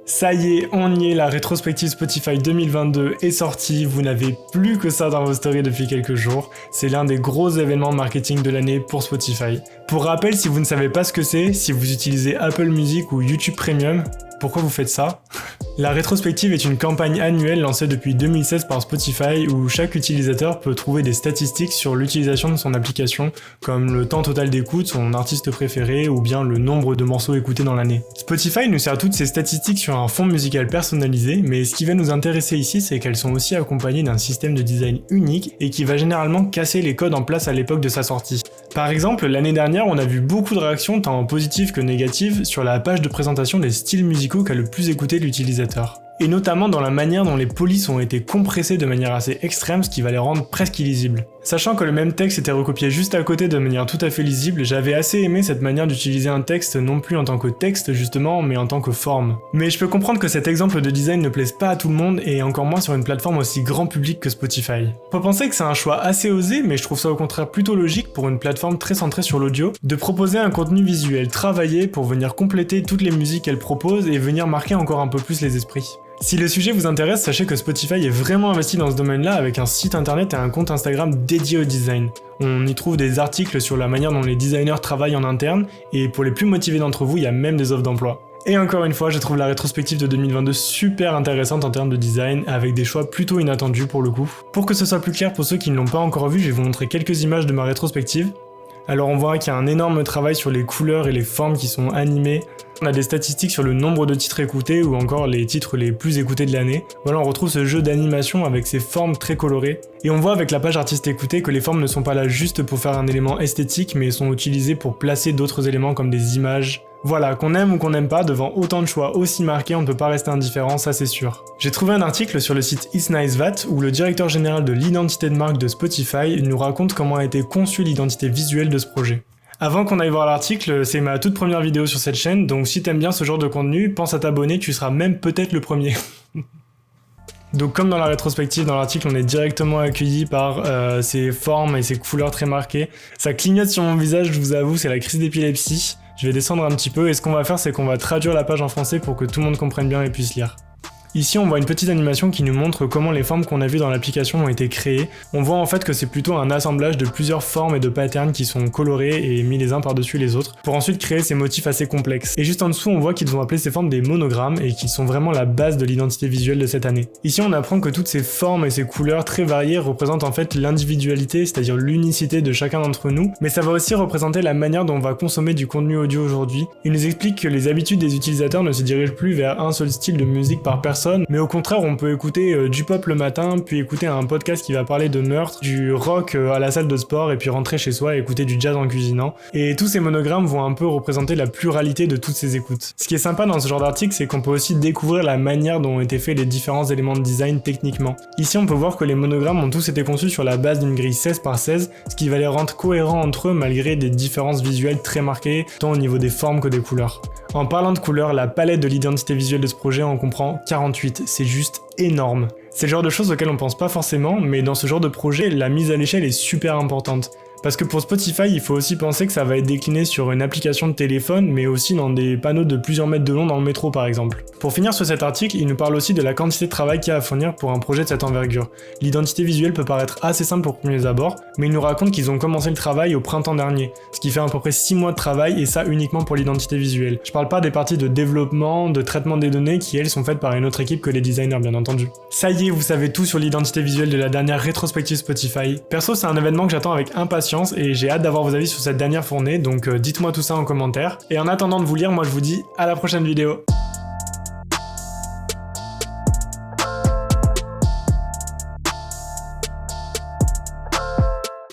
Ça y est, on y est, la rétrospective Spotify 2022 est sortie, vous n'avez plus que ça dans vos stories depuis quelques jours, c'est l'un des gros événements marketing de l'année pour Spotify. Pour rappel, si vous ne savez pas ce que c'est, si vous utilisez Apple Music ou YouTube Premium, pourquoi vous faites ça ? La rétrospective est une campagne annuelle lancée depuis 2016 par Spotify où chaque utilisateur peut trouver des statistiques sur l'utilisation de son application, comme le temps total d'écoute, son artiste préféré ou bien le nombre de morceaux écoutés dans l'année. Spotify nous sert toutes ces statistiques sur un fond musical personnalisé, mais ce qui va nous intéresser ici, c'est qu'elles sont aussi accompagnées d'un système de design unique et qui va généralement casser les codes en place à l'époque de sa sortie. Par exemple, l'année dernière, on a vu beaucoup de réactions, tant positives que négatives, sur la page de présentation des styles musicaux qu'a le plus écouté l'utilisateur. Et notamment dans la manière dont les polices ont été compressées de manière assez extrême, ce qui va les rendre presque illisibles. Sachant que le même texte était recopié juste à côté de manière tout à fait lisible, j'avais assez aimé cette manière d'utiliser un texte non plus en tant que texte justement, mais en tant que forme. Mais je peux comprendre que cet exemple de design ne plaise pas à tout le monde et encore moins sur une plateforme aussi grand public que Spotify. Faut penser que c'est un choix assez osé, mais je trouve ça au contraire plutôt logique pour une plateforme très centrée sur l'audio, de proposer un contenu visuel travaillé pour venir compléter toutes les musiques qu'elle propose et venir marquer encore un peu plus les esprits. Si le sujet vous intéresse, sachez que Spotify est vraiment investi dans ce domaine-là avec un site internet et un compte Instagram dédié au design. On y trouve des articles sur la manière dont les designers travaillent en interne, et pour les plus motivés d'entre vous, il y a même des offres d'emploi. Et encore une fois, je trouve la rétrospective de 2022 super intéressante en termes de design, avec des choix plutôt inattendus pour le coup. Pour que ce soit plus clair pour ceux qui ne l'ont pas encore vu, je vais vous montrer quelques images de ma rétrospective. Alors on voit qu'il y a un énorme travail sur les couleurs et les formes qui sont animées. On a des statistiques sur le nombre de titres écoutés ou encore les titres les plus écoutés de l'année. Voilà, on retrouve ce jeu d'animation avec ses formes très colorées. Et on voit avec la page artiste écoutée que les formes ne sont pas là juste pour faire un élément esthétique, mais sont utilisées pour placer d'autres éléments comme des images. Voilà, qu'on aime ou qu'on n'aime pas, devant autant de choix aussi marqués, on ne peut pas rester indifférent, ça c'est sûr. J'ai trouvé un article sur le site It's Nice That où le directeur général de l'identité de marque de Spotify nous raconte comment a été conçue l'identité visuelle de ce projet. Avant qu'on aille voir l'article, c'est ma toute première vidéo sur cette chaîne, donc si t'aimes bien ce genre de contenu, pense à t'abonner, tu seras même peut-être le premier. Donc comme dans la rétrospective, dans l'article, on est directement accueilli par ces formes et ces couleurs très marquées. Ça clignote sur mon visage, je vous avoue, c'est la crise d'épilepsie. Je vais descendre un petit peu et ce qu'on va faire, c'est qu'on va traduire la page en français pour que tout le monde comprenne bien et puisse lire. Ici, on voit une petite animation qui nous montre comment les formes qu'on a vues dans l'application ont été créées. On voit en fait que c'est plutôt un assemblage de plusieurs formes et de patterns qui sont colorés et mis les uns par-dessus les autres, pour ensuite créer ces motifs assez complexes. Et juste en dessous, on voit qu'ils ont appelé ces formes des monogrammes et qu'ils sont vraiment la base de l'identité visuelle de cette année. Ici, on apprend que toutes ces formes et ces couleurs très variées représentent en fait l'individualité, c'est-à-dire l'unicité de chacun d'entre nous, mais ça va aussi représenter la manière dont on va consommer du contenu audio aujourd'hui. Il nous explique que les habitudes des utilisateurs ne se dirigent plus vers un seul style de musique par personne, mais au contraire on peut écouter du pop le matin, puis écouter un podcast qui va parler de meurtre, du rock à la salle de sport, et puis rentrer chez soi et écouter du jazz en cuisinant. Et tous ces monogrammes vont un peu représenter la pluralité de toutes ces écoutes. Ce qui est sympa dans ce genre d'article, c'est qu'on peut aussi découvrir la manière dont ont été faits les différents éléments de design techniquement. Ici on peut voir que les monogrammes ont tous été conçus sur la base d'une grille 16x16, ce qui va les rendre cohérents entre eux malgré des différences visuelles très marquées, tant au niveau des formes que des couleurs. En parlant de couleurs, la palette de l'identité visuelle de ce projet en comprend 48, c'est juste énorme. C'est le genre de choses auxquelles on pense pas forcément, mais dans ce genre de projet, la mise à l'échelle est super importante. Parce que pour Spotify, il faut aussi penser que ça va être décliné sur une application de téléphone, mais aussi dans des panneaux de plusieurs mètres de long dans le métro par exemple. Pour finir sur cet article, il nous parle aussi de la quantité de travail qu'il y a à fournir pour un projet de cette envergure. L'identité visuelle peut paraître assez simple aux premiers abords, mais il nous raconte qu'ils ont commencé le travail au printemps dernier, ce qui fait à peu près 6 mois de travail, et ça uniquement pour l'identité visuelle. Je parle pas des parties de développement, de traitement des données qui elles sont faites par une autre équipe que les designers bien entendu. Ça y est, vous savez tout sur l'identité visuelle de la dernière rétrospective Spotify. Perso, c'est un événement que j'attends avec impatience et j'ai hâte d'avoir vos avis sur cette dernière fournée, donc dites-moi tout ça en commentaire. Et en attendant de vous lire, moi je vous dis à la prochaine vidéo.